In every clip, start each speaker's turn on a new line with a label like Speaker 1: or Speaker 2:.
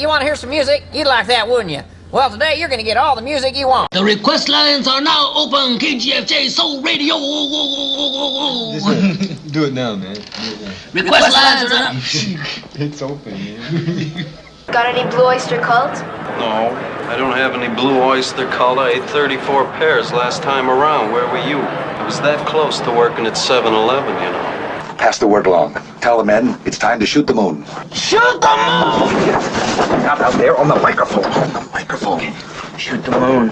Speaker 1: you want to hear some music? You'd like that, wouldn't you? Well, today you're going to get all the music you want.
Speaker 2: The request lines are now open. KGFJ Soul Radio.
Speaker 3: Do it now, man. Do it now.
Speaker 2: Request lines are up.
Speaker 3: It's open, man.
Speaker 4: Got any Blue Oyster Cult?
Speaker 5: No, I don't have any Blue Oyster Cult. I ate 34 pairs last time around. Where were you? I was that close to working at 7-Eleven, you know.
Speaker 6: Pass the word along. Tell the men it's time to shoot the moon.
Speaker 2: Shoot the moon!
Speaker 6: Not out there on the microphone. On the microphone.
Speaker 2: Shoot the moon.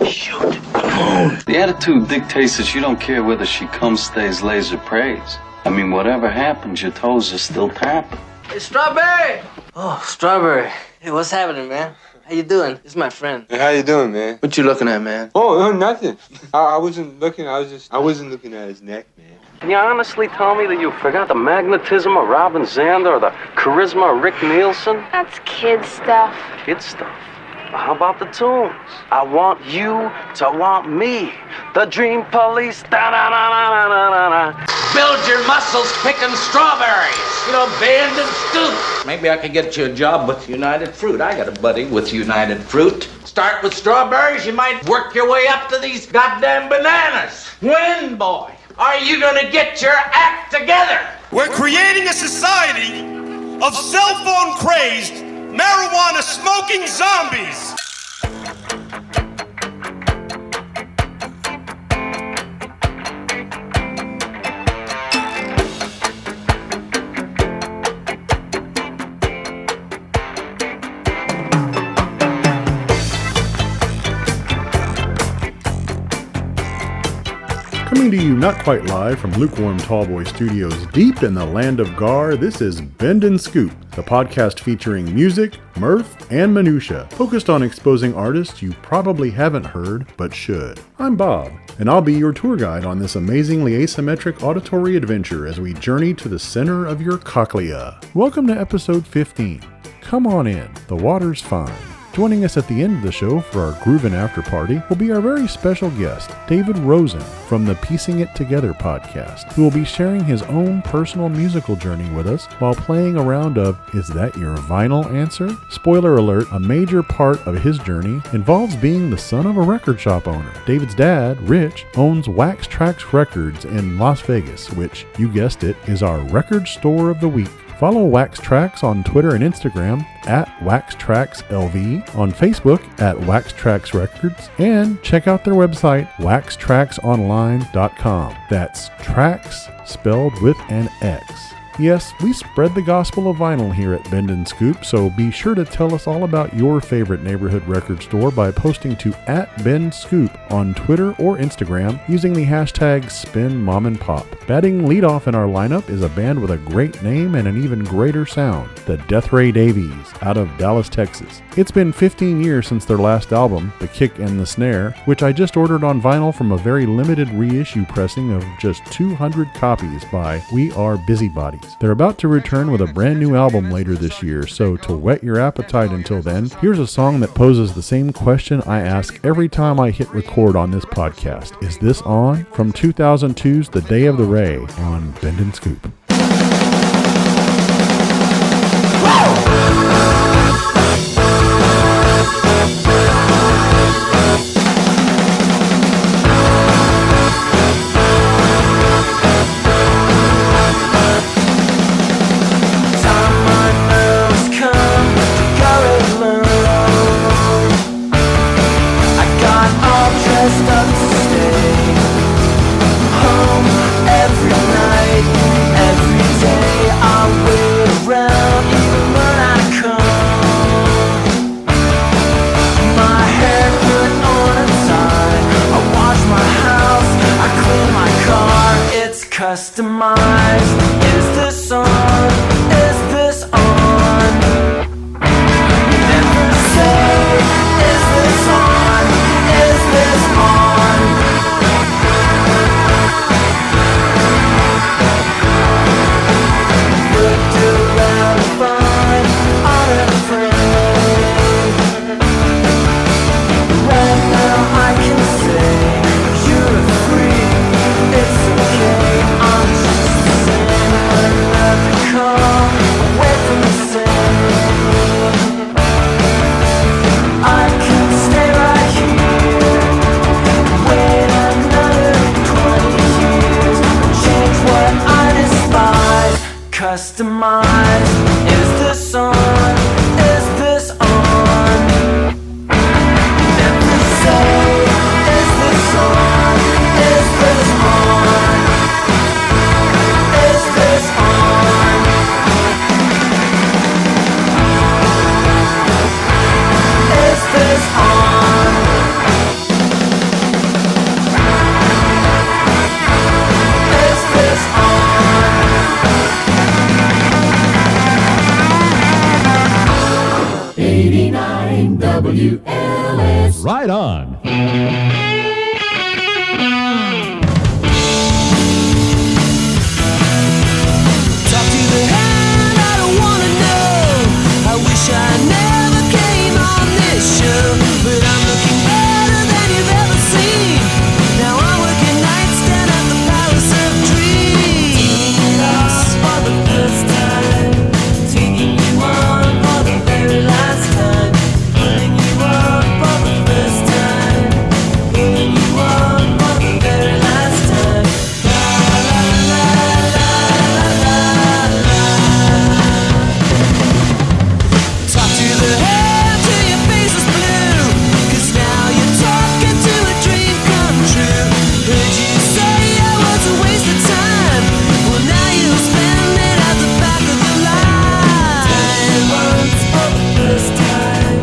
Speaker 2: Shoot the moon.
Speaker 5: The attitude dictates that you don't care whether she comes, stays, lays, or prays. I mean, whatever happens, your toes are still tapping.
Speaker 7: Hey, Strawberry! Oh, Strawberry. Hey, what's happening, man? How you doing? This is my friend.
Speaker 3: Hey, how you doing, man?
Speaker 7: What you looking at, man?
Speaker 3: Oh, nothing. I wasn't looking. I wasn't looking at his neck, man.
Speaker 5: Can you honestly tell me that you forgot the magnetism of Robin Zander or the charisma of Rick Nielsen?
Speaker 4: That's kid stuff.
Speaker 5: Kid stuff. Well, how about the tunes? I want you to want me. The Dream Police. Da-da-da-da-da-da-da.
Speaker 8: Build your muscles picking strawberries. You know, bend and scoop. Maybe I could get you a job with United Fruit. I got a buddy with United Fruit. Start with strawberries, you might work your way up to these goddamn bananas. When, boy, are you gonna get your act together?
Speaker 9: We're creating a society of cell phone crazed, marijuana smoking zombies.
Speaker 10: Coming to you not quite live from Lukewarm Tallboy Studios deep in the land of Gar, this is Bend and Scoop, the podcast featuring music, mirth, and minutia, focused on exposing artists you probably haven't heard, but should. I'm Bob, and I'll be your tour guide on this amazingly asymmetric auditory adventure as we journey to the center of your cochlea. Welcome to episode 15. Come on in, the water's fine. Joining us at the end of the show for our Groovin' After Party will be our very special guest, David Rosen from the Piecing It Together podcast, who will be sharing his own personal musical journey with us while playing a round of Is That Your Vinyl Answer? Spoiler alert, a major part of his journey involves being the son of a record shop owner. David's dad, Rich, owns Wax Trax Records in Las Vegas, which, you guessed it, is our record store of the week. Follow Wax Trax on Twitter and Instagram at WaxTraxLV, on Facebook at Wax Trax Records, and check out their website, waxtraxonline.com. That's Trax spelled with an X. Yes, we spread the gospel of vinyl here at Bend and Scoop, so be sure to tell us all about your favorite neighborhood record store by posting to @BendScoop on Twitter or Instagram using the hashtag SpinMomandPop. Batting leadoff in our lineup is a band with a great name and an even greater sound, the Death Ray Davies, out of Dallas, Texas. It's been 15 years since their last album, The Kick and the Snare, which I just ordered on vinyl from a very limited reissue pressing of just 200 copies by We Are Busybodies. They're about to return with a brand new album later this year, so to whet your appetite until then, here's a song that poses the same question I ask every time I hit record on this podcast. Is this on? From 2002's The Day of the Ray on Bend and Scoop.
Speaker 11: Every night, 89 WLS.
Speaker 12: Right on.
Speaker 11: Talk to the hand, I don't wanna know. I wish I never came on this show, but I'm looking better than you've ever seen. Now I'm working nights down at the Palace of Dreams. Taking it off for the first time, taking you on for the very last time, putting you on for the first time, putting you on for the very last time. La la la la la la. Talk to the hand till your face is blue, 'cause now you're talking to a dream come true. Heard you say I was a waste of time, well now you'll spend it at the back of the line. Telling you once for the first time,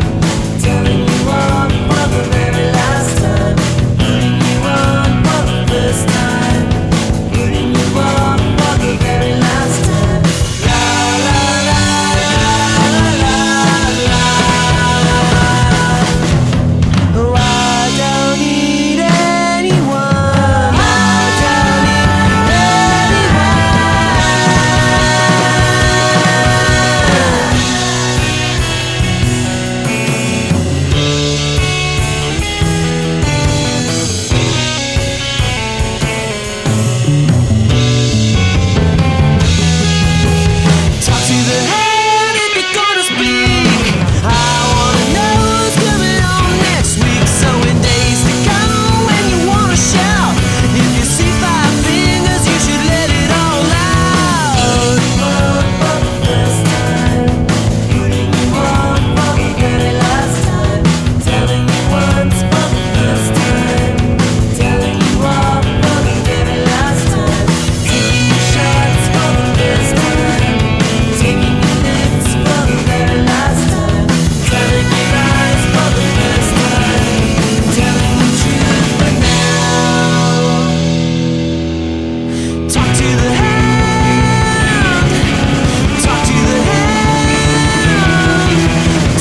Speaker 11: telling you on for the very last time, putting you on for the first time, putting you on for the very last time. La la la la la la. Oh, I don't need anyone. I don't need anyone. Talk to the hand if you're gonna speak. I wanna know who's coming on next week. So in days to come, when you wanna shout, if you see five fingers, you should let it all out. On for the first time, putting you on for the very last time, telling you once for the first time, telling you on for the very last time, taking your shots for the first time, taking your lips for the very last time, telling your lies for the first time, telling the truth for now. Talk to the hand. Talk to the hand.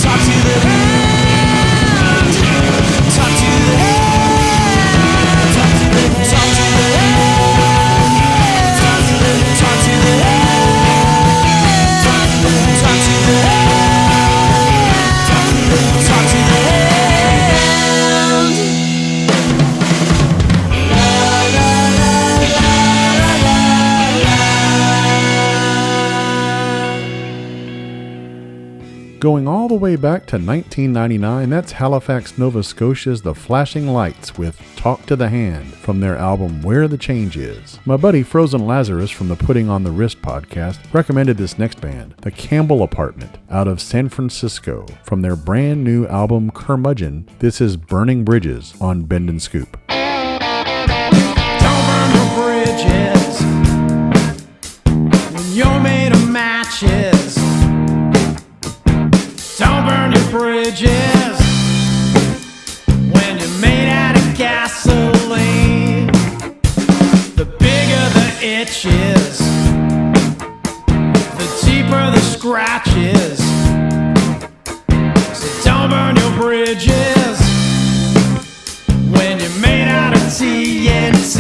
Speaker 11: Talk to the hand. Talk to the hand. Talk to the hand. Talk to the hand. Talk to the hand. Talk to the hand. Talk to the hand. Talk to the hand. Talk to the hand.
Speaker 10: Going all the way back to 1999, that's Halifax, Nova Scotia's The Flashing Lights with Talk to the Hand from their album Where the Change Is. My buddy Frozen Lazarus from the Putting on the Wrist podcast recommended this next band, The Campbell Apartment, out of San Francisco. From their brand new album Curmudgeon, this is Burning Bridges on Bend and Scoop.
Speaker 11: Don't burn your bridges when you're made of matches. Don't burn your bridges when you're made out of gasoline. The bigger the itch is, the deeper the scratches. So don't burn your bridges when you're made out of TNT.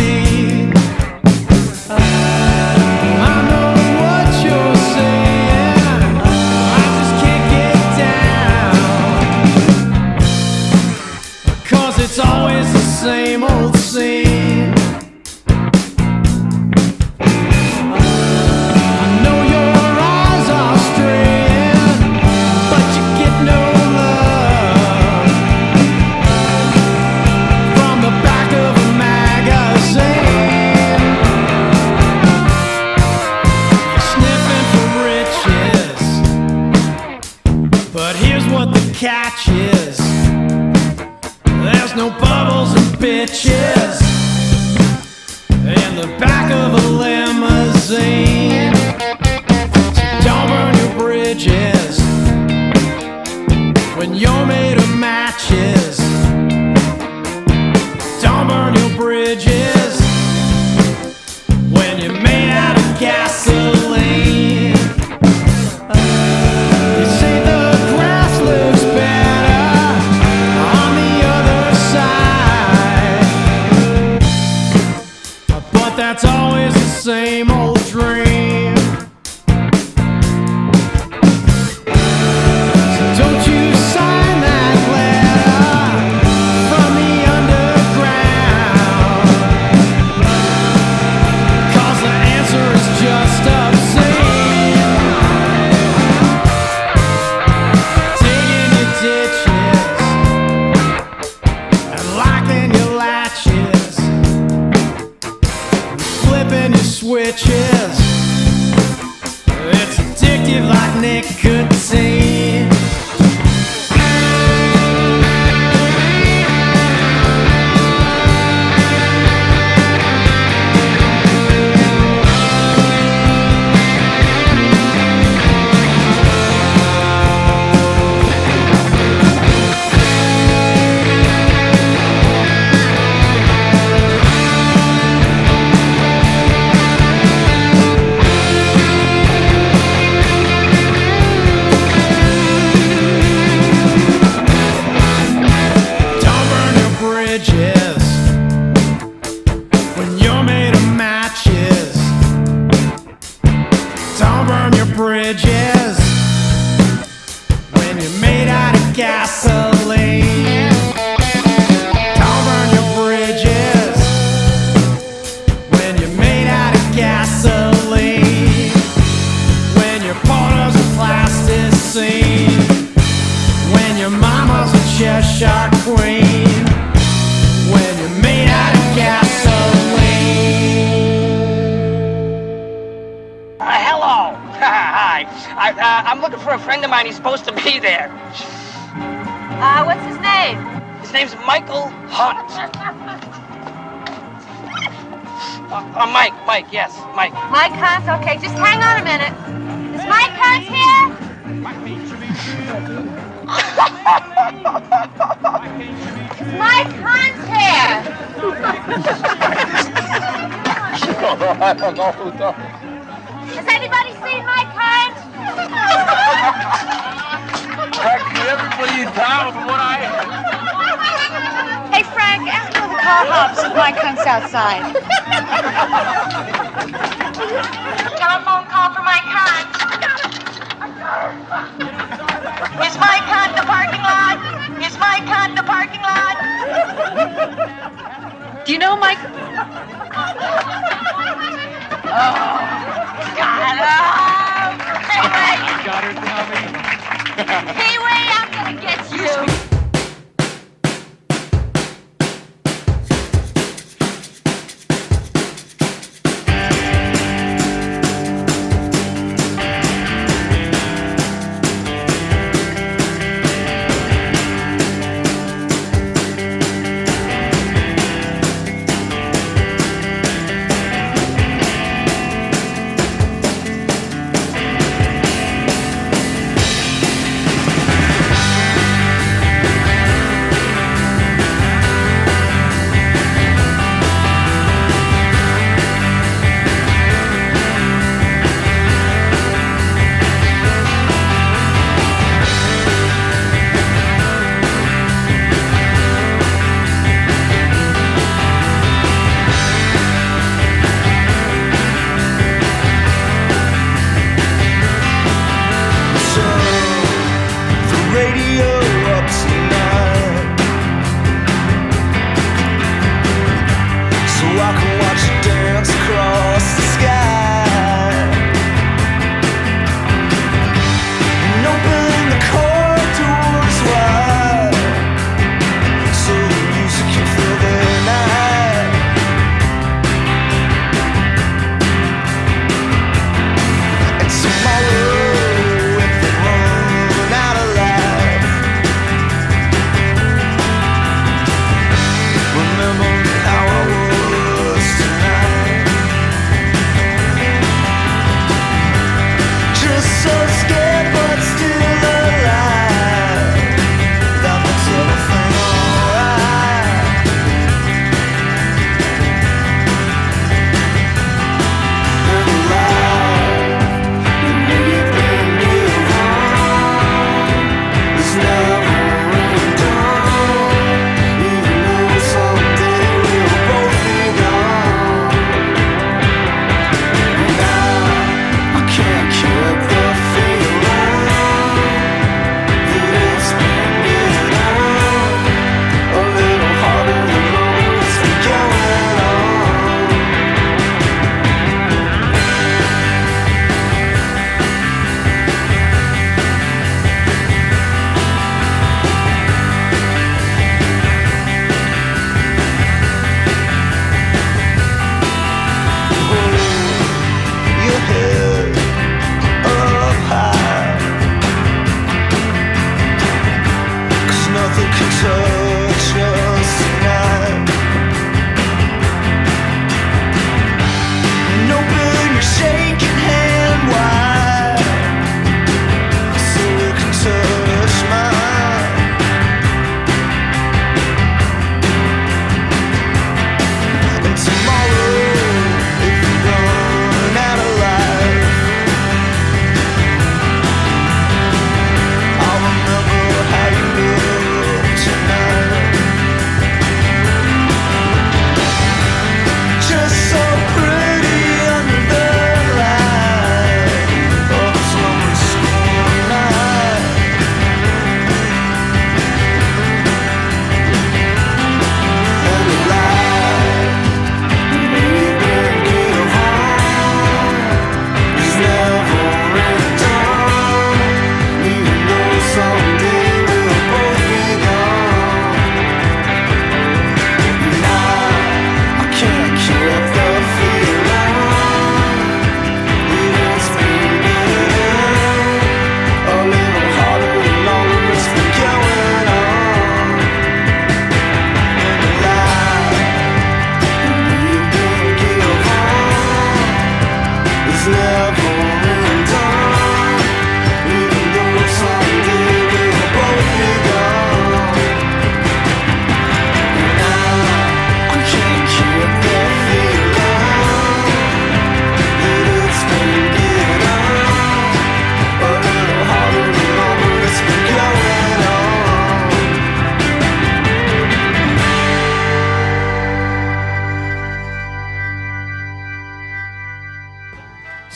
Speaker 11: I know what you're saying, I just can't get down, 'cause it's always the same old scene. I know your eyes are straying, but you get no love from the back of a magazine. Sniffing for riches, but here's what the catch is: there's no bubbles and bitches in the back of a limousine. So don't burn your bridges when you're made of matches. Don't burn your bridges when you're made out of gasoline. They say the grass looks switches. It's addictive like nicotine. When you're made of matches, don't burn your bridges. When you're made out of gasoline, don't burn your bridges. When you're made out of gasoline, when your partner's a plasticine, when your mama's a Cheshire queen, when you're made out of gasoline.
Speaker 12: Hello. Hi. I'm looking for a friend of mine. He's supposed to be there.
Speaker 4: What's his name?
Speaker 12: His name's Michael Hunt. Mike, yes, Mike.
Speaker 4: Mike Hunt? Okay, just hang on a minute. Is Mike Hunt here? Is Mike Hunt here?
Speaker 3: I don't know who does.
Speaker 4: Has anybody seen Mike Hunt?
Speaker 3: Practically everybody in town from what I heard.
Speaker 4: Hey, Frank, ask for the car hops if Mike Hunt's outside. Telephone call for Mike Hunt. Is Mike Hunt in the parking lot? Is Mike Hunt in the parking lot? Do you know Mike? Oh, God.
Speaker 3: Got her, Tommy.
Speaker 4: Pee-wee, I'm gonna get you.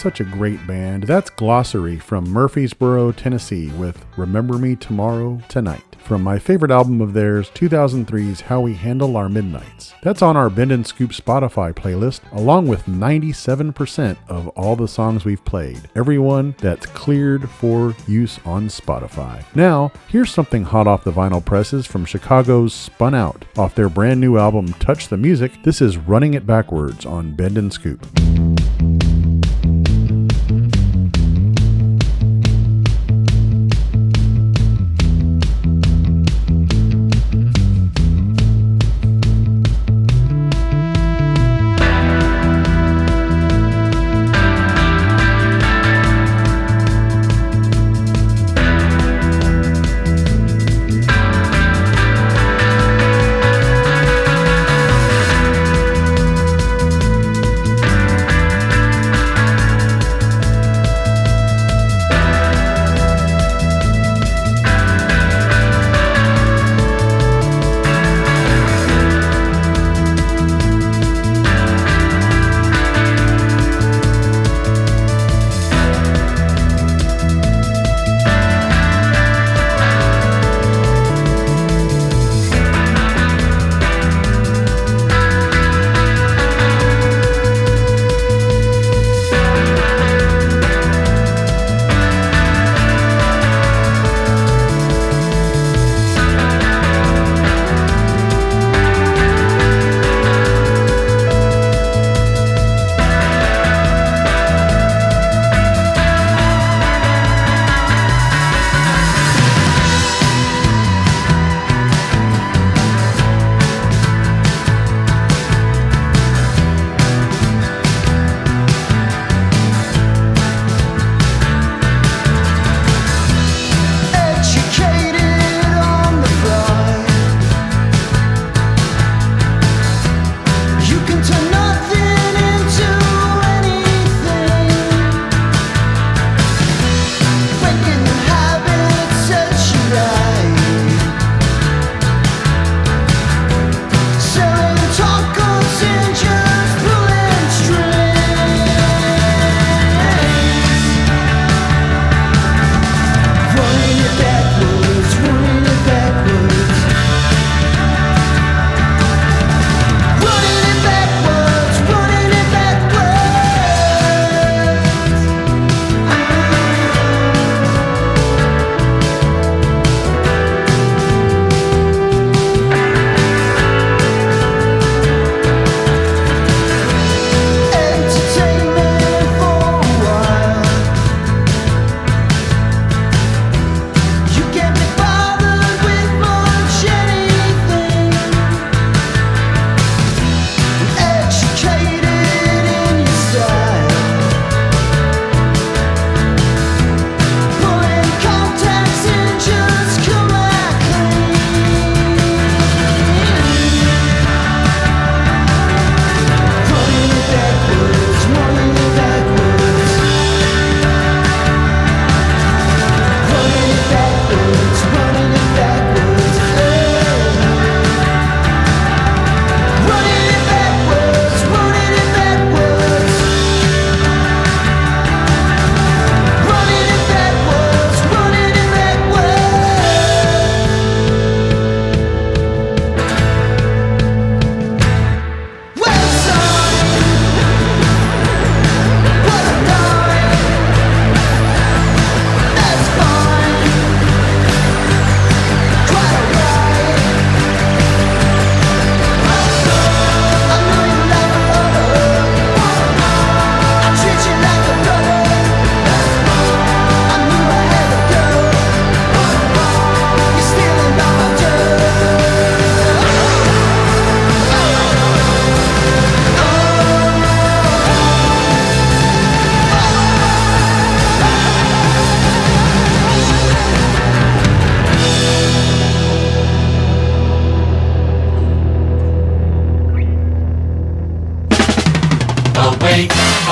Speaker 10: such a great band. That's Glossary from Murfreesboro, Tennessee with Remember Me Tomorrow Tonight from my favorite album of theirs, 2003's How We Handle Our Midnights. That's on our Bend and Scoop Spotify playlist, along with 97% of all the songs we've played. Everyone that's cleared for use on Spotify. Now, here's something hot off the vinyl presses from Chicago's Spun Out. Off their brand new album, Touch the Music, this is Running It Backwards on Bend and Scoop.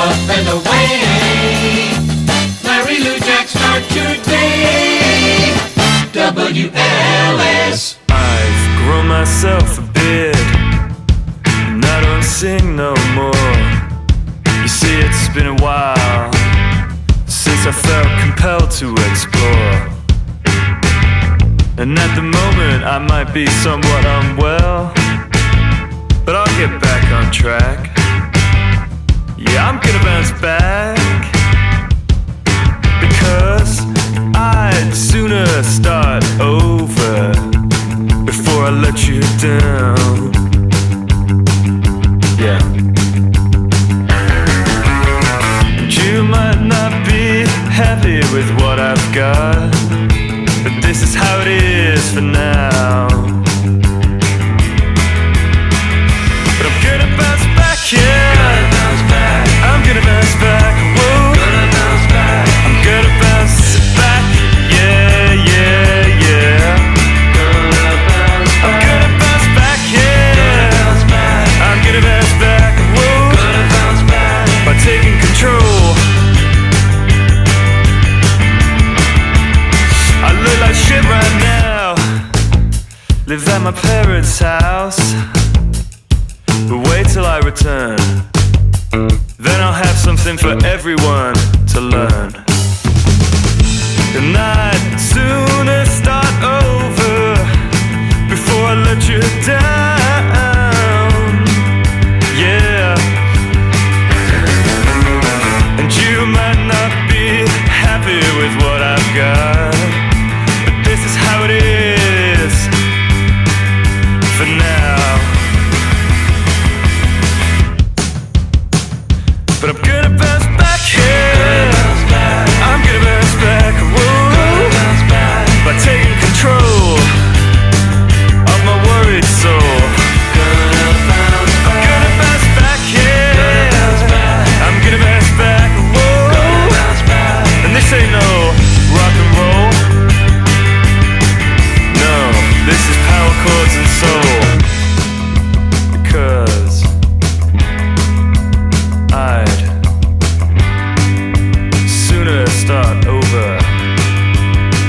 Speaker 11: up and away. Larry Lou Jack start your day. WLS.
Speaker 13: I've grown myself a beard, and I don't sing no more. You see, it's been a while this I felt compelled to explore. And at the moment I might be somewhat unwell, but I'll get back on track. Yeah, I'm gonna bounce back, because I'd sooner start over before I let you down. Yeah. And you might not be happy with what I've got, but this is how it is for now. But I'm gonna bounce back, yeah. I'm gonna bounce back, whoa. I'm gonna bounce back, yeah, yeah, yeah. I'm gonna bounce back, yeah. I'm gonna bounce back, whoa. By taking control. I look like shit right now. Live at my parents' house, but wait till I return. Then I'll have something for everyone to learn. And I'd sooner start over before I let you down. Yeah. And you might not be happy with what I've got, but this is how it is for now. But I'm gonna bounce back, yeah. I'm gonna bounce back, whoa. By taking control of my worried soul. I'm gonna bounce back, yeah. I'm gonna bounce back, whoa. And this ain't no rock and roll. No, this is power chords and soul. Because I'd sooner start over.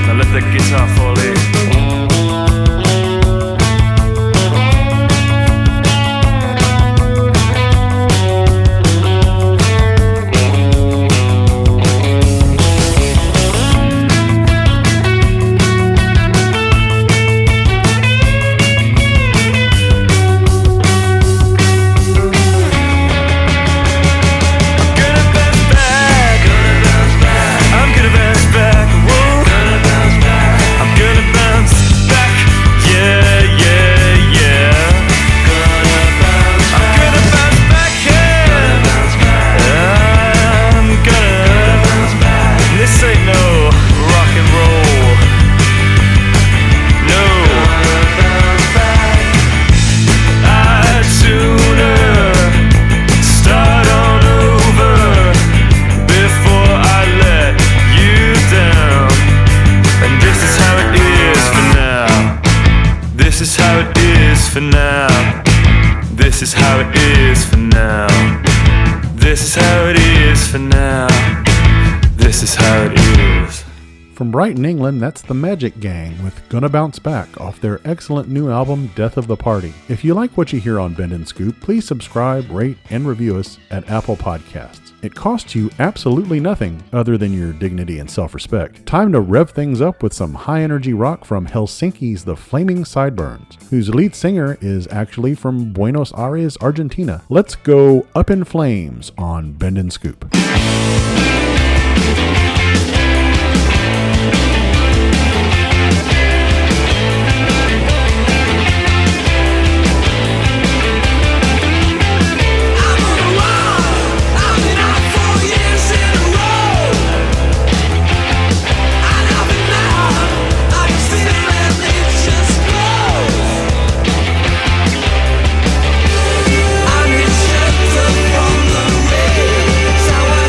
Speaker 13: Now let the guitar fall in. This is how it is for now. This is how it is for now. This is how it is.
Speaker 10: From Brighton, England, that's the Magic Gang with Gonna Bounce Back off their excellent new album, Death of the Party. If you like what you hear on Bend and Scoop, please subscribe, rate, and review us at Apple Podcasts. It costs you absolutely nothing other than your dignity and self-respect. Time to rev things up with some high-energy rock from Helsinki's The Flaming Sideburns, whose lead singer is actually from Buenos Aires, Argentina. Let's go up in flames on Bend and Scoop.
Speaker 11: I'm in shelter from the rain. So I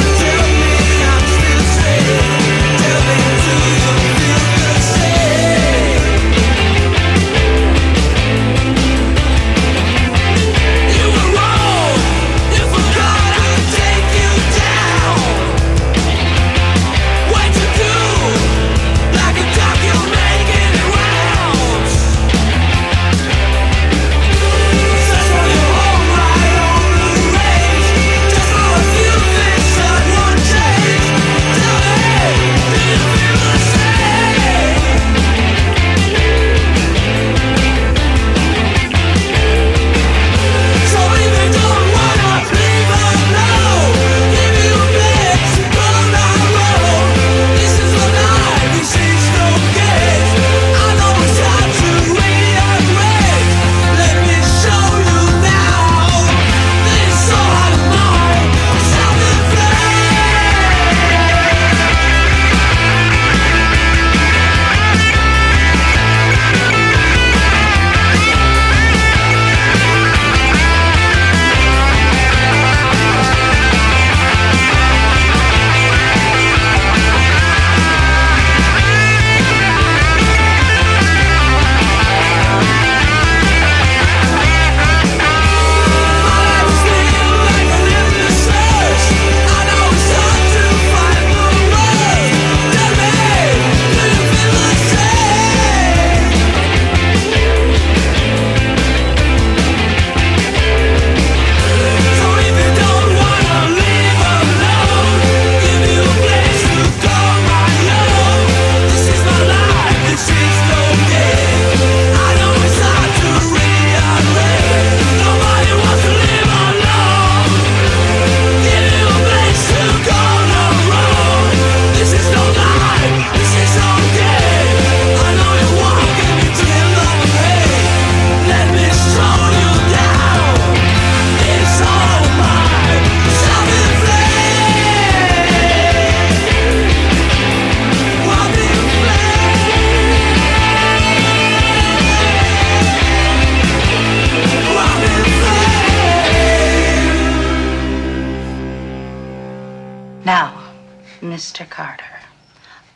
Speaker 14: Mr. Carter,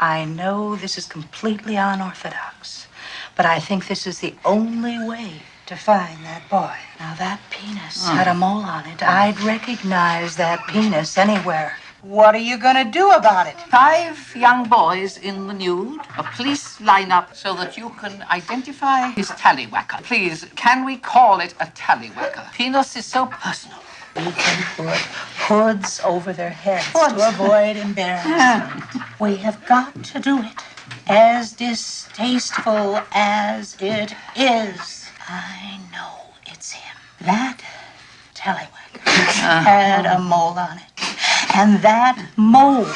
Speaker 14: I know this is completely unorthodox, but I think this is the only way to find that boy. Now, that penis had a mole on it. I'd recognize that penis anywhere. What are you gonna do about it?
Speaker 8: 5 young boys in the nude. A police lineup so that you can identify his tallywhacker. Please, can we call it a tallywhacker? Penis is so personal.
Speaker 14: We can put hoods over their heads to avoid embarrassment. We have got to do it as distasteful as it is. I know it's him. That tallywhacker had a mole on it. And that mole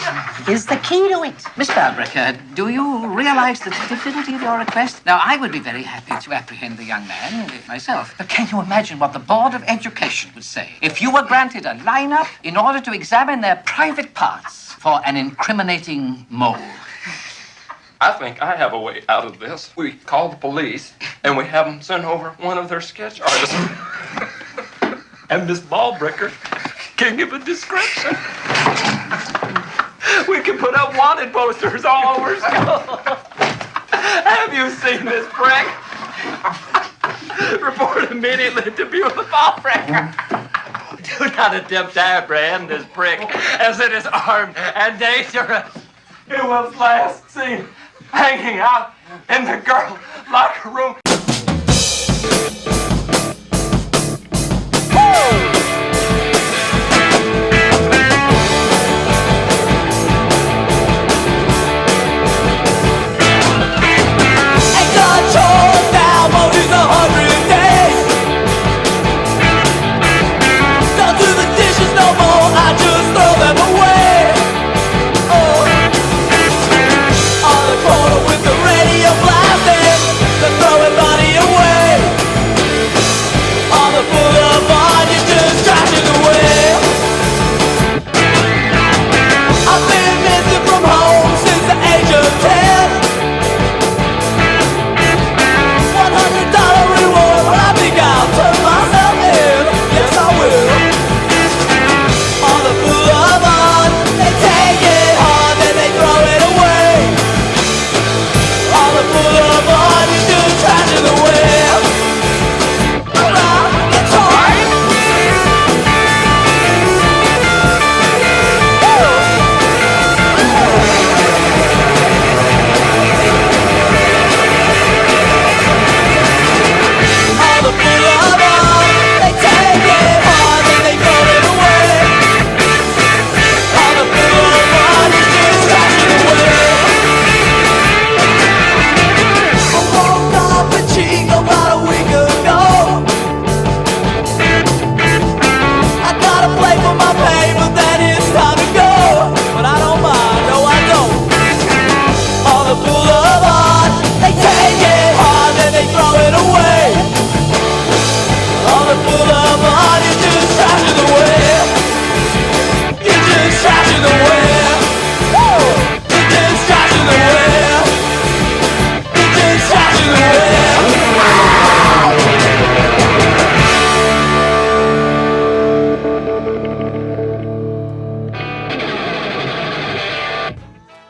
Speaker 14: is the key to it.
Speaker 8: Miss Balbrick, do you realize the difficulty of your request? Now, I would be very happy to apprehend the young man myself. But can you imagine what the Board of Education would say if you were granted a lineup in order to examine their private parts for an incriminating mole?
Speaker 15: I think I have a way out of this. We call the police, and we have them send over one of their sketch artists. And Miss Ballbricker can give a description. We can put up wanted posters all over school. Have you seen this prick? Report immediately to Bureau the Ballbricker. Do not attempt to apprehend this prick, as it is armed and dangerous. It was last seen hanging out in the girl locker room.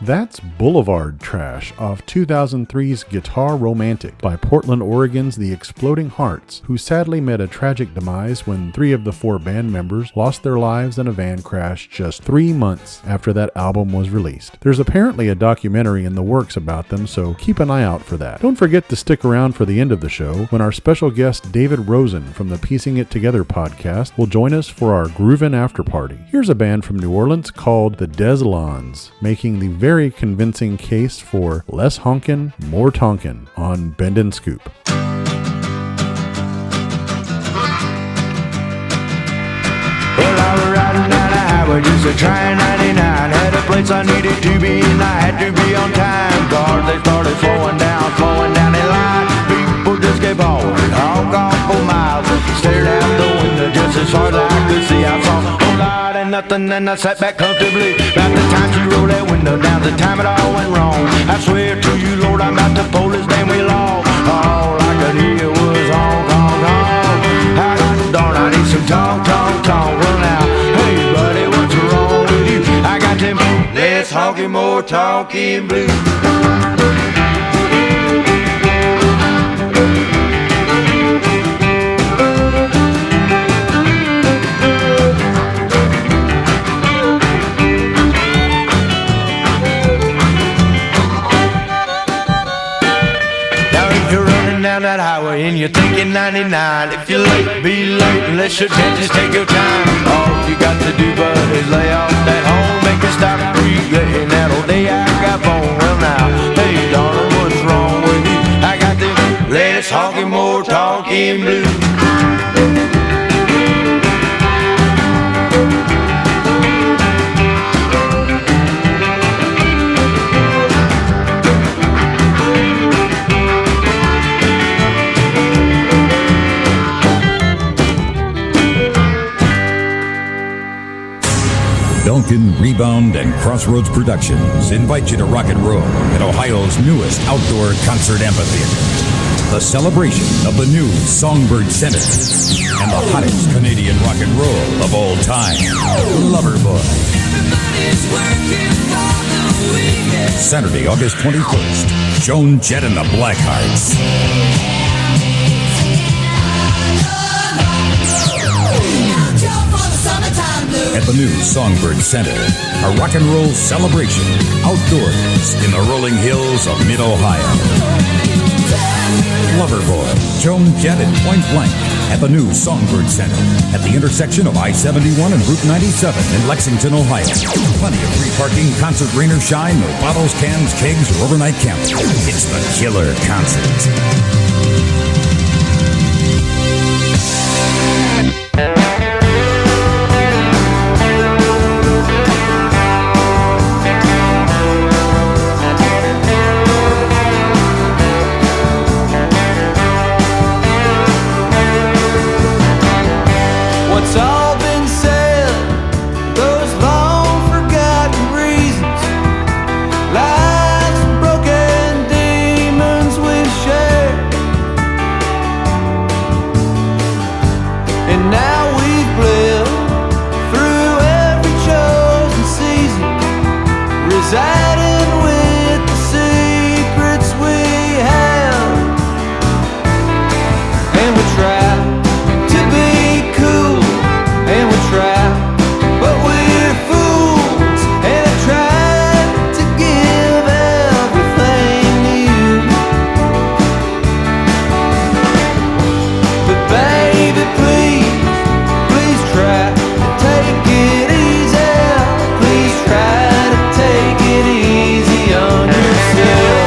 Speaker 10: That's Boulevard Trash off 2003's Guitar Romantic by Portland, Oregon's The Exploding Hearts, who sadly met a tragic demise when 3 of the 4 band members lost their lives in a van crash just 3 months after that album was released. There's apparently a documentary in the works about them, so keep an eye out for that. Don't forget to stick around for the end of the show when our special guest David Rosen from the Piecing It Together podcast will join us for our Groovin' After Party. Here's a band from New Orleans called the Deslons, making the very convincing case for less honkin', more tonkin' on Bend and Scoop.
Speaker 11: Well, I was riding down the highway just a trying 99. Had a place I needed to be and I had to be on time. Cars, they started slowing down the line. People just kept hauling, honk on for miles. Stared out the window just as far as I could see. I saw a whole lot of nothing and I sat back comfortably. About the time she rolled that window down, the time it all went wrong. I swear to you, Lord, I'm about to pull this damn wheel off. All I could hear was honk, honk, honk. How darn, I need some tonk. Well now, hey buddy, what's wrong with you? I got them, let's honk talking blues. Down that highway and you're thinking 99. If you're late, be late and let your chances take your time. All you got to do, bud, is lay off that home, make it stop regretting that old day I got born. Well now, hey darling, what's wrong with you? I got this ladies talking more talking blues.
Speaker 16: Duncan, Rebound, and Crossroads Productions invite you to rock and roll at Ohio's newest outdoor concert amphitheater. The celebration of the new Songbird Center and the hottest Canadian rock and roll of all time, Loverboy. Saturday, August 21st, Joan Jett and the Blackhearts. At the new Songbird Center, a rock and roll celebration outdoors in the rolling hills of mid-Ohio. Loverboy, Joan Jett and Point Blank at the new Songbird Center at the intersection of I-71 and Route 97 in Lexington, Ohio. Plenty of free parking, concert rain or shine, no bottles, cans, kegs, or overnight camping. It's the killer concert.
Speaker 11: What's all been said, those long forgotten reasons, lies and broken demons we've shared. And now we've lived through every chosen season, residing with the secrets we have. And we try to be cool, and we try, but we're fools, and I try to give everything to you. But baby, please, please try to take it easy. Please try to take it easy on yourself.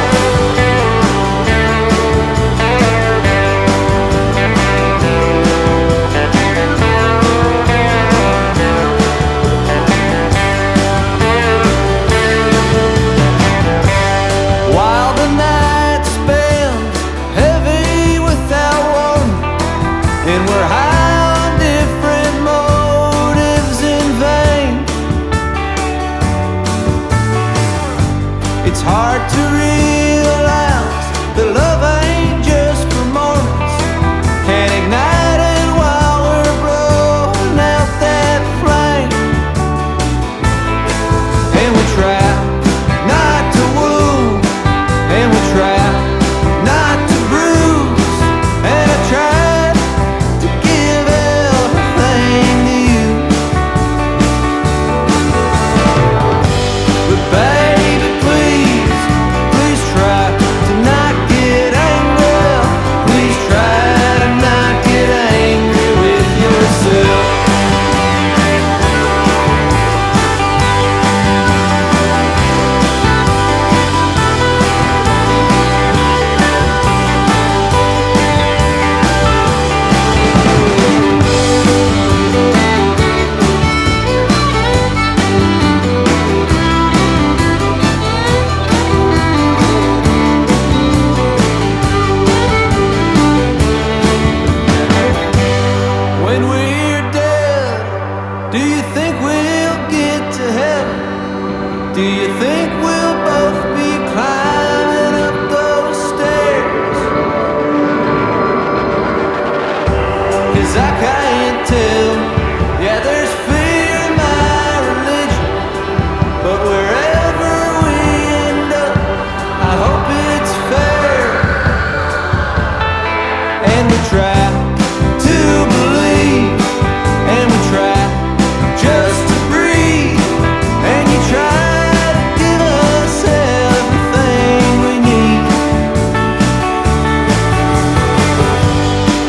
Speaker 11: While the night spends heavy without warning, and we're high on different motives in vain, it's hard to realize that love ain't just for mornings. Can't ignite it while we're blowing out that flame. And we try not to wound, and we try not to bruise, and I try to give everything to you. But baby, please, please try to not get angry. Please try to not get angry with yourself. When we're dead, do you think we'll get to heaven? Do you think we'll both be climbing up those stairs? 'Cause I can't tell. Yeah, there's fear in my religion, but wherever we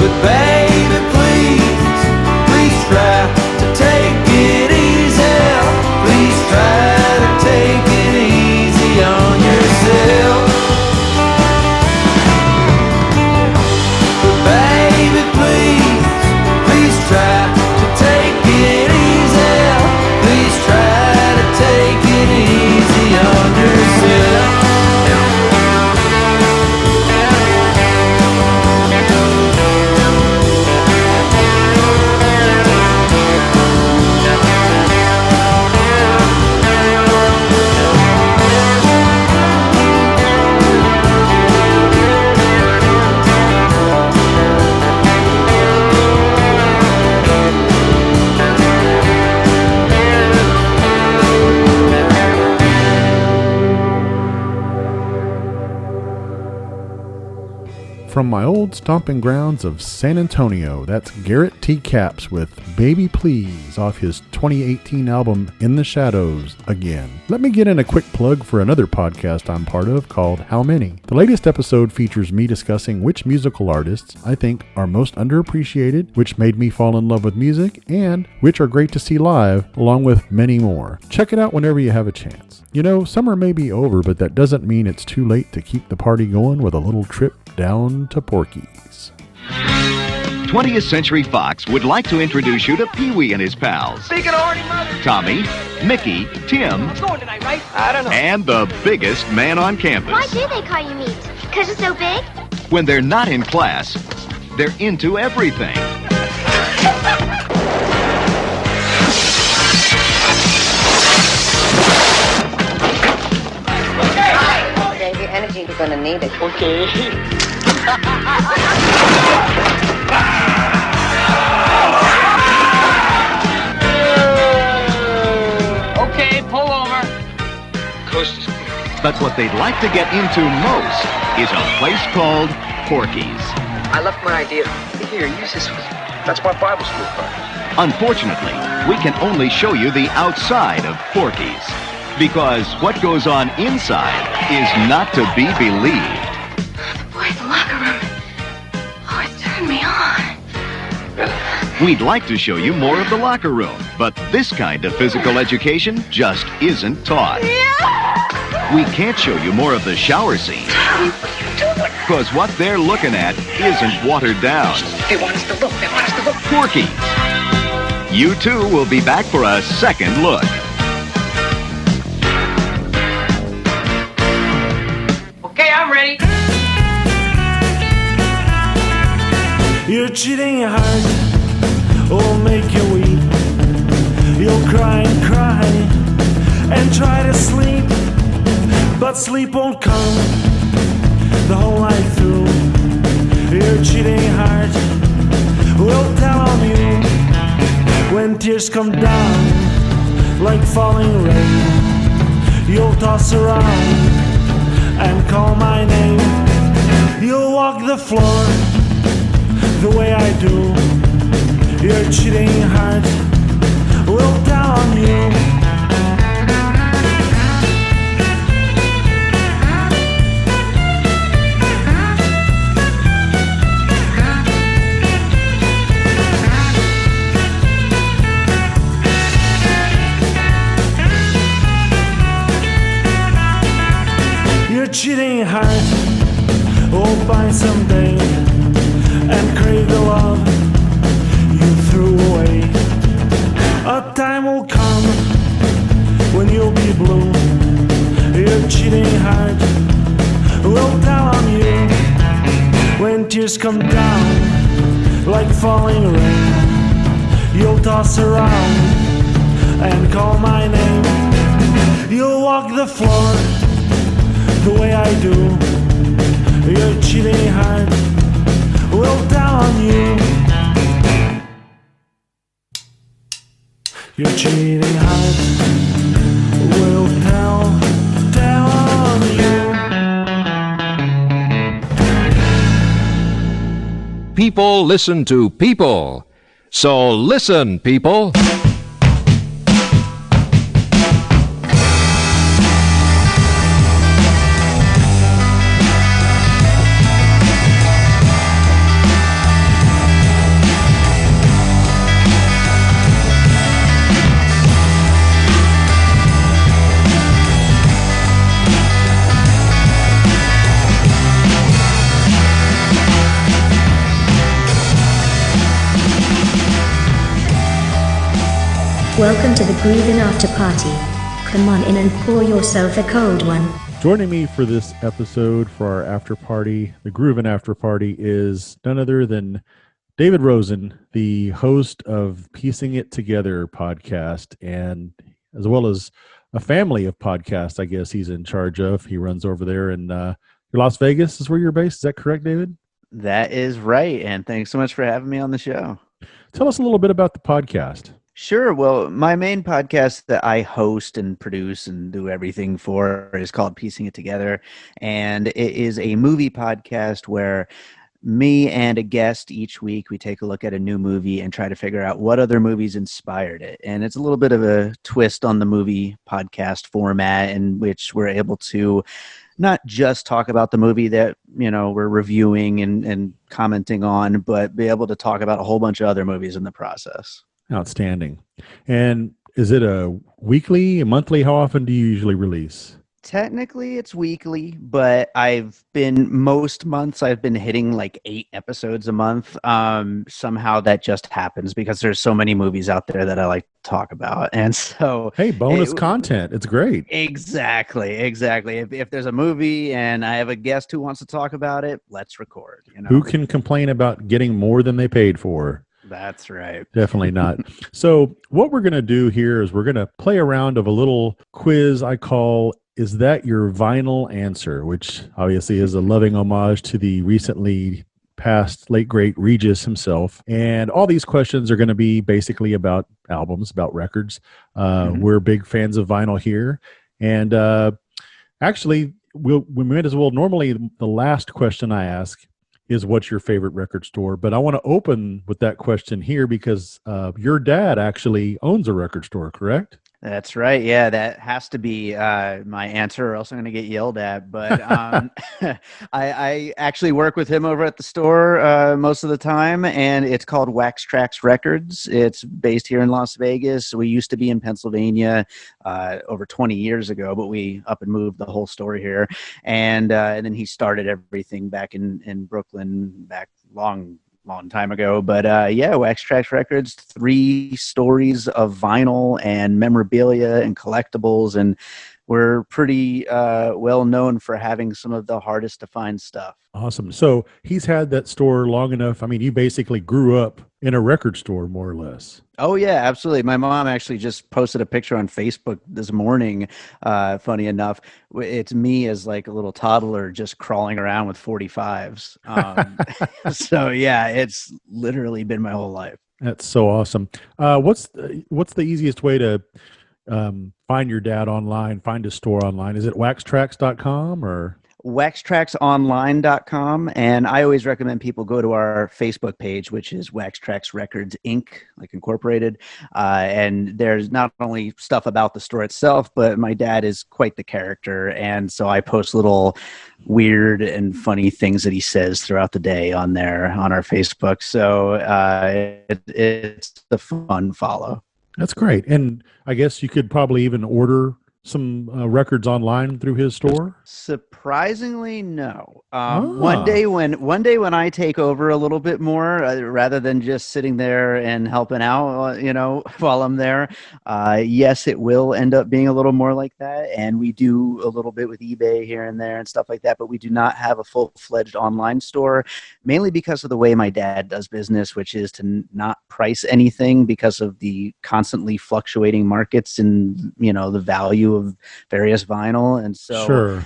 Speaker 11: But baby, please, please try to take it easy. Please try to take it easy on yourself. But baby, please, please try to take it easy. Please try to take it easy on yourself.
Speaker 10: From my old stomping grounds of San Antonio, that's Garrett T. Capps with Baby Please off his 2018 album In the Shadows Again. Let me get in a quick plug for another podcast I'm part of called How Many. The latest episode features me discussing which musical artists I think are most underappreciated, which made me fall in love with music, and which are great to see live, along with many more. Check it out whenever you have a chance. You know, summer may be over, but that doesn't mean it's too late to keep the party going with a little trip down to Porky's.
Speaker 17: 20th Century Fox would like to introduce you to Pee-wee and his pals.
Speaker 12: Speaking of horny mother.
Speaker 17: Tommy, Mickey, Tim,
Speaker 12: I'm going tonight, right? I don't know.
Speaker 17: and the biggest man on campus.
Speaker 18: Why do they call you meat? Because you're so big?
Speaker 17: When they're not in class, they're into everything.
Speaker 19: Save your energy, you're gonna need it.
Speaker 12: Okay. Okay, pull over.
Speaker 17: Coast is clear. But what they'd like to get into most is a place called Porky's.
Speaker 20: I left my idea. Here, use this one. That's my Bible school card.
Speaker 17: Unfortunately, we can only show you the outside of Porky's, because what goes on inside is not to be believed.
Speaker 18: Boy, the locker room. Oh, it turned me on.
Speaker 17: We'd like to show you more of the locker room, but this kind of physical education just isn't taught. We can't show you more of the shower scene, because what they're looking at isn't watered down.
Speaker 20: They want us to look. They want us to look.
Speaker 17: Porky. You too will be back for a second look.
Speaker 12: Okay, I'm ready.
Speaker 11: Your cheating heart will make you weep. You'll cry and cry and try to sleep, but sleep won't come the whole night through. Your cheating heart will tell on you when tears come down like falling rain. You'll toss around and call my name. You'll walk the floor the way I do. Your cheating heart will tell on you. Your cheating heart will find someday and crave the love you threw away. A time will come when you'll be blue. Your cheating heart will tell on you when tears come down like falling rain. You'll toss around and call my name. You'll walk the floor the way I do. Your cheating heart will tell on you. Your cheating heart will tell on you.
Speaker 21: People listen to people. So listen, people.
Speaker 1: Welcome to the Groovin' After Party. Come on in and pour yourself a cold one.
Speaker 10: Joining me for this episode for our after party, the Groovin' After Party, is none other than David Rosen, the host of Piecing It Together podcast, and as well as a family of podcasts, I guess he's in charge of. He runs over there in Las Vegas is where you're based. Is that correct, David?
Speaker 22: That is right. And thanks so much for having me on the show.
Speaker 10: Tell us a little bit about the podcast.
Speaker 22: Sure. Well, my main podcast that I host and produce and do everything for is called Piecing It Together. And it is a movie podcast where me and a guest each week, we take a look at a new movie and try to figure out what other movies inspired it. And it's a little bit of a twist on the movie podcast format in which we're able to not just talk about the movie that, we're reviewing and commenting on, but be able to talk about a whole bunch of other movies in the process.
Speaker 10: Outstanding. And is it a weekly, a monthly? How often do you usually release?
Speaker 22: Technically, it's weekly, but most months I've been hitting like 8 episodes a month. Somehow that just happens because there's so many movies out there that I like to talk about. And so,
Speaker 10: hey, bonus content. It's great.
Speaker 22: Exactly. If there's a movie and I have a guest who wants to talk about it, let's record.
Speaker 10: Who can complain about getting more than they paid for?
Speaker 22: That's right.
Speaker 10: Definitely not. So what we're going to do here is we're going to play a round of a little quiz I call Is That Your Vinyl Answer, which obviously is a loving homage to the recently passed late great Regis himself. And all these questions are going to be basically about albums, about records. We're big fans of vinyl here. And actually, we might as well, normally the last question I ask is what's your favorite record store? But I want to open with that question here because your dad actually owns a record store, correct?
Speaker 22: That's right. Yeah, that has to be my answer or else I'm going to get yelled at. But I actually work with him over at the store most of the time, and it's called Wax Trax Records. It's based here in Las Vegas. We used to be in Pennsylvania over 20 years ago, but we up and moved the whole store here. And then he started everything back in Brooklyn back long time ago. But Wax Trax Records, 3 stories of vinyl and memorabilia and collectibles, and we're pretty well known for having some of the hardest to find stuff.
Speaker 10: Awesome. So he's had that store long enough. I mean, you basically grew up in a record store, more or less.
Speaker 22: Oh, yeah, absolutely. My mom actually just posted a picture on Facebook this morning. Funny enough, it's me as like a little toddler just crawling around with 45s. So, yeah, it's literally been my whole life.
Speaker 10: That's so awesome. What's the easiest way to find your dad online, find his store online? Is it waxtrax.com or?
Speaker 22: waxtraxonline.com, and I always recommend people go to our Facebook page, which is Wax Trax Records Inc., like incorporated, and there's not only stuff about the store itself, but my dad is quite the character, and so I post little weird and funny things that he says throughout the day on there on our Facebook, so it's a fun follow.
Speaker 10: That's great. And I guess you could probably even order some records online through his store?
Speaker 22: Surprisingly, no. One day when I take over a little bit more, rather than just sitting there and helping out, while I'm there, yes, it will end up being a little more like that. And we do a little bit with eBay here and there and stuff like that, but we do not have a full-fledged online store, mainly because of the way my dad does business, which is to not price anything because of the constantly fluctuating markets and, the value of various vinyl. And so,
Speaker 10: sure.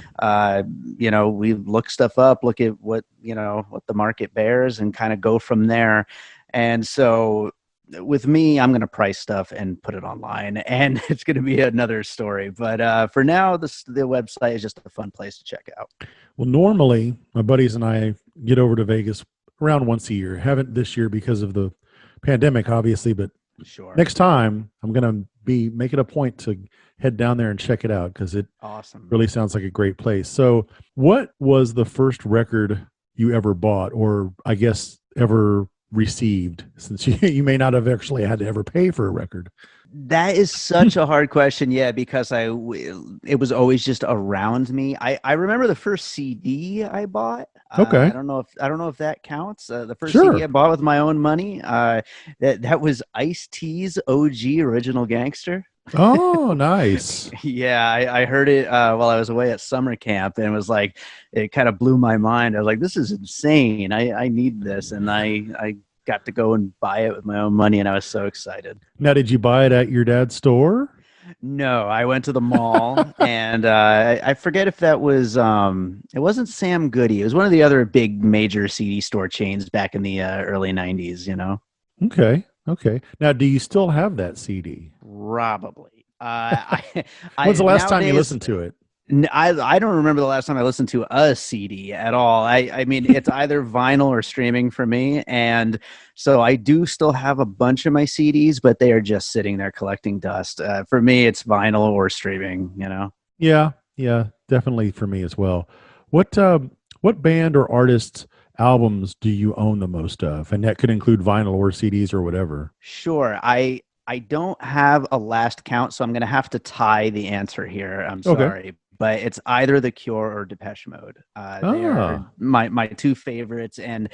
Speaker 22: We look stuff up, look at what the market bears and kind of go from there. And so with me, I'm going to price stuff and put it online, and it's going to be another story. But for now, the website is just a fun place to check out.
Speaker 10: Well, normally my buddies and I get over to Vegas around once a year. Haven't this year because of the pandemic, obviously, but
Speaker 22: sure.
Speaker 10: Next time I'm going to be making a point to head down there and check it out because it
Speaker 22: awesome.
Speaker 10: Really sounds like a great place. So what was the first record you ever bought, or I guess ever received, since you may not have actually had to ever pay for a record?
Speaker 22: That is such a hard question, yeah, because it was always just around me. I remember the first CD I bought.
Speaker 10: Okay.
Speaker 22: I don't know if that counts. The first
Speaker 10: Sure.
Speaker 22: CD I bought with my own money. That was Ice-T's OG Original Gangster.
Speaker 10: Oh, nice.
Speaker 22: Yeah, I heard it while I was away at summer camp, and it was like it kind of blew my mind. I was like, "This is insane! I need this," and I got to go and buy it with my own money, and I was so excited.
Speaker 10: Now, did you buy it at your dad's store?
Speaker 22: No, I went to the mall, and I forget if that was it wasn't Sam Goody. It was one of the other big major CD store chains back in the early '90s. You know.
Speaker 10: Okay. Now, do you still have that CD?
Speaker 22: Probably.
Speaker 10: When's the last time you
Speaker 22: nowadays-
Speaker 10: listened to it?
Speaker 22: I don't remember the last time I listened to a CD at all. I mean, it's either vinyl or streaming for me. And so I do still have a bunch of my CDs, but they are just sitting there collecting dust. For me, it's vinyl or streaming, you know?
Speaker 10: Yeah, definitely for me as well. What band or artist albums do you own the most of? And that could include vinyl or CDs or whatever.
Speaker 22: Sure. I don't have a last count, so I'm going to have to tie the answer here. I'm
Speaker 10: Okay.
Speaker 22: sorry. But it's either The Cure or Depeche Mode. They are my two favorites, and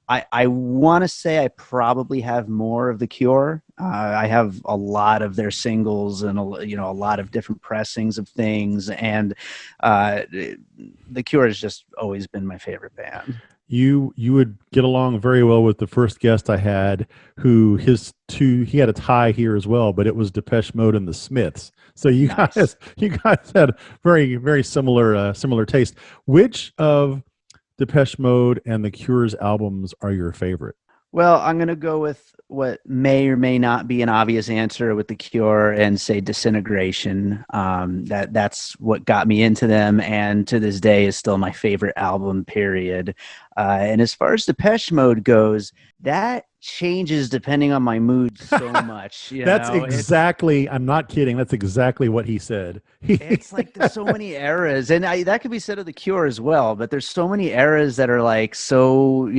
Speaker 22: I want to say I probably have more of The Cure. I have a lot of their singles and a lot of different pressings of things, and The Cure has just always been my favorite band.
Speaker 10: You would get along very well with the first guest I had, who he had a tie here as well, but it was Depeche Mode and the Smiths. So you guys had very, very similar taste. Which of Depeche Mode and the Cure's albums are your favorite?
Speaker 22: Well, I'm going to go with what may or may not be an obvious answer with The Cure and say Disintegration. That's what got me into them, and to this day is still my favorite album, period. And as far as Depeche Mode goes, that changes depending on my mood so much.
Speaker 10: I'm not kidding. That's exactly what he said.
Speaker 22: It's like there's so many eras, and that could be said of The Cure as well, but there's so many eras that are like so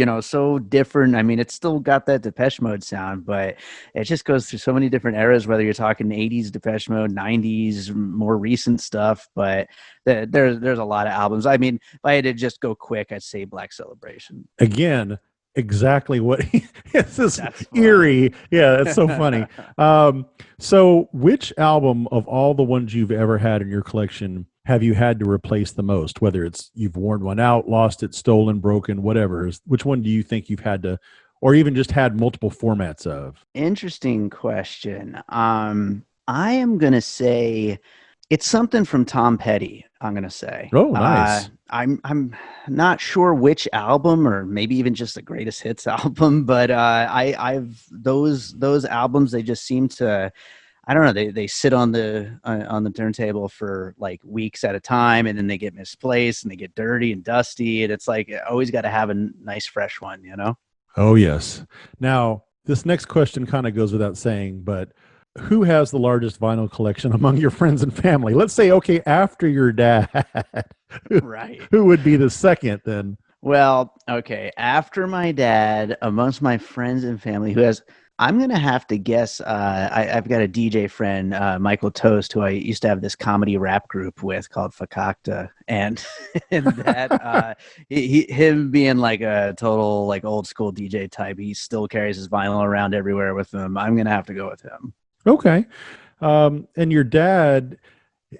Speaker 22: different. I mean, it's still got that Depeche Mode sound, but it just goes through so many different eras, whether you're talking 80s Depeche Mode, 90s, more recent stuff, but there's a lot of albums. I mean, if I had to just go quick, I'd say Black Celebration.
Speaker 10: Again, exactly what it's this eerie. Yeah, that's so funny. So which album of all the ones you've ever had in your collection have you had to replace the most? Whether it's you've worn one out, lost it, stolen, broken, whatever. Which one do you think you've had to, or even just had multiple formats of?
Speaker 22: Interesting question. I am going to say it's something from Tom Petty, I'm going to say.
Speaker 10: Oh, nice.
Speaker 22: I'm not sure which album, or maybe even just the greatest hits album, but I've those albums, they just seem to, I don't know, they sit on the turntable for like weeks at a time, and then they get misplaced and they get dirty and dusty, and it's like always got to have a nice fresh one, you know?
Speaker 10: Oh, yes. Now, this next question kind of goes without saying, but who has the largest vinyl collection among your friends and family? Let's say, okay, after your dad,
Speaker 22: right?
Speaker 10: Who would be the second then?
Speaker 22: Well, okay, after my dad, amongst my friends and family, I'm going to have to guess, I've got a DJ friend, Michael Toast, who I used to have this comedy rap group with called Fakakta. And that, him being like a total like old school DJ type, he still carries his vinyl around everywhere with him. I'm going to have to go with him.
Speaker 10: Okay. And your dad,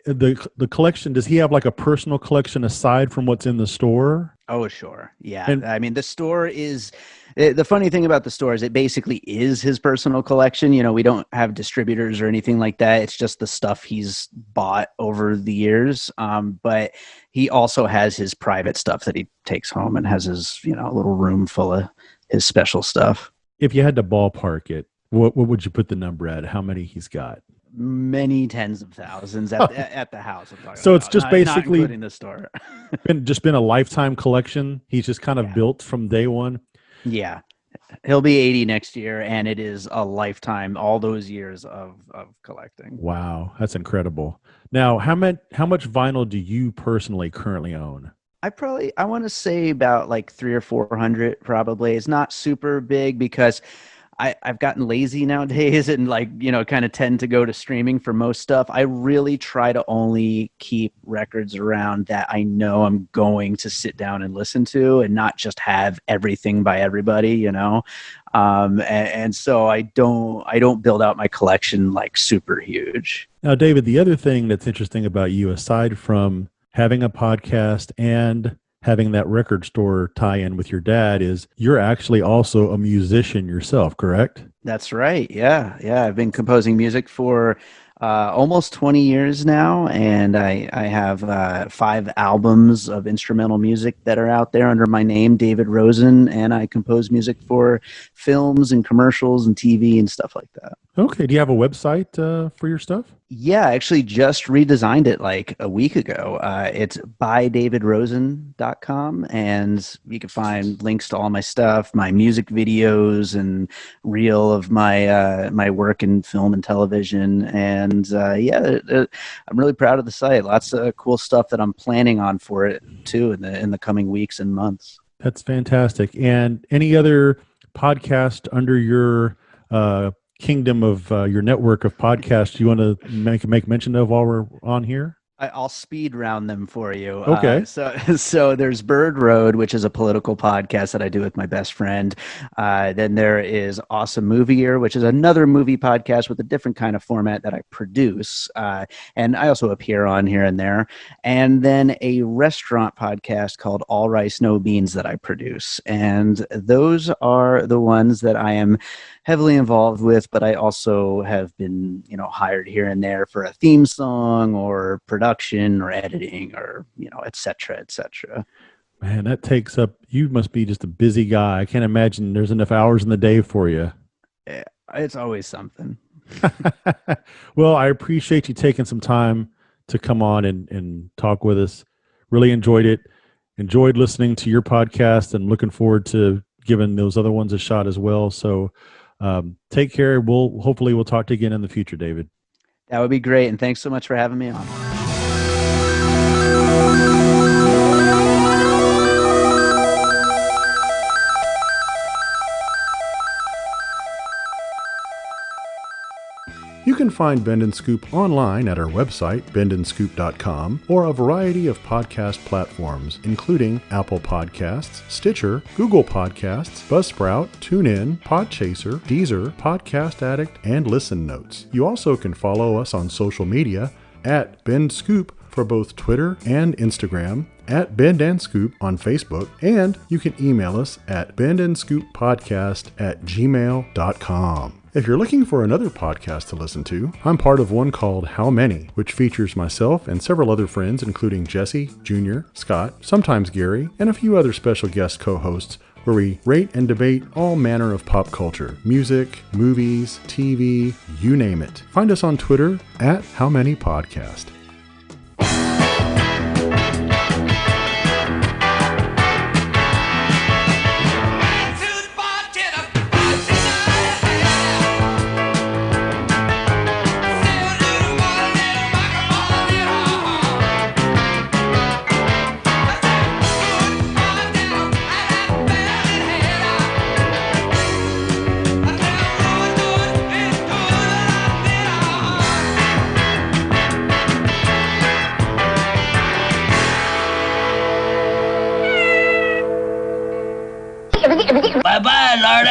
Speaker 10: the collection, does he have like a personal collection aside from what's in the store?
Speaker 22: Oh, sure. Yeah. And I mean, the store is, the funny thing about the store is it basically is his personal collection. You know, we don't have distributors or anything like that. It's just the stuff he's bought over the years. But he also has his private stuff that he takes home and has his, little room full of his special stuff.
Speaker 10: If you had to ballpark it, what would you put the number at? How many he's got?
Speaker 22: Many tens of thousands at the house.
Speaker 10: So it's just basically,
Speaker 22: not including the store.
Speaker 10: been a lifetime collection. He's just kind of built from day one.
Speaker 22: Yeah, he'll be 80 next year, and it is a lifetime. All those years of collecting.
Speaker 10: Wow, that's incredible. Now, how much vinyl do you personally currently own?
Speaker 22: I want to say about like 300 or 400. Probably. It's not super big because I've gotten lazy nowadays and kind of tend to go to streaming for most stuff. I really try to only keep records around that I know I'm going to sit down and listen to, and not just have everything by everybody, and so I don't build out my collection like super huge.
Speaker 10: Now, David, the other thing that's interesting about you, aside from having a podcast and having that record store tie-in with your dad, is you're actually also a musician yourself, correct?
Speaker 22: That's right. Yeah. I've been composing music for almost 20 years now, and I have 5 albums of instrumental music that are out there under my name, David Rosen, and I compose music for films and commercials and TV and stuff like that.
Speaker 10: Okay. Do you have a website for your stuff?
Speaker 22: Yeah, I actually just redesigned it like a week ago. It's bydavidrosen.com, and you can find links to all my stuff, my music videos, and reel of my my work in film and television. And I'm really proud of the site. Lots of cool stuff that I'm planning on for it too in the coming weeks and months.
Speaker 10: That's fantastic. And any other podcast under your kingdom of your network of podcasts you want to make mention of while we're on here?
Speaker 22: I'll speed round them for you.
Speaker 10: Okay.
Speaker 22: So there's Bird Road, which is a political podcast that I do with my best friend. Then there is Awesome Movie Year, which is another movie podcast with a different kind of format that I produce. And I also appear on here and there. And then a restaurant podcast called All Rice, No Beans that I produce. And those are the ones that I am heavily involved with, but I also have been, hired here and there for a theme song or production or editing or, et cetera, et cetera.
Speaker 10: Man, that takes up, you must be just a busy guy. I can't imagine there's enough hours in the day for you.
Speaker 22: Yeah, it's always something.
Speaker 10: Well, I appreciate you taking some time to come on and talk with us. Really enjoyed it. Enjoyed listening to your podcast and looking forward to giving those other ones a shot as well. So take care. Hopefully we'll talk to you again in the future, David.
Speaker 22: That would be great. And thanks so much for having me on.
Speaker 10: You can find Bend and Scoop online at our website, bendandscoop.com, or a variety of podcast platforms, including Apple Podcasts, Stitcher, Google Podcasts, Buzzsprout, TuneIn, Podchaser, Deezer, Podcast Addict, and Listen Notes. You also can follow us on social media at Bend Scoop for both Twitter and Instagram, at Bend and Scoop on Facebook, and you can email us at bendandscooppodcast@gmail.com. If you're looking for another podcast to listen to, I'm part of one called How Many, which features myself and several other friends, including Jesse, Junior, Scott, sometimes Gary, and a few other special guest co-hosts, where we rate and debate all manner of pop culture, music, movies, TV, you name it. Find us on Twitter at How Many Podcast.
Speaker 11: Bye-bye, Lord.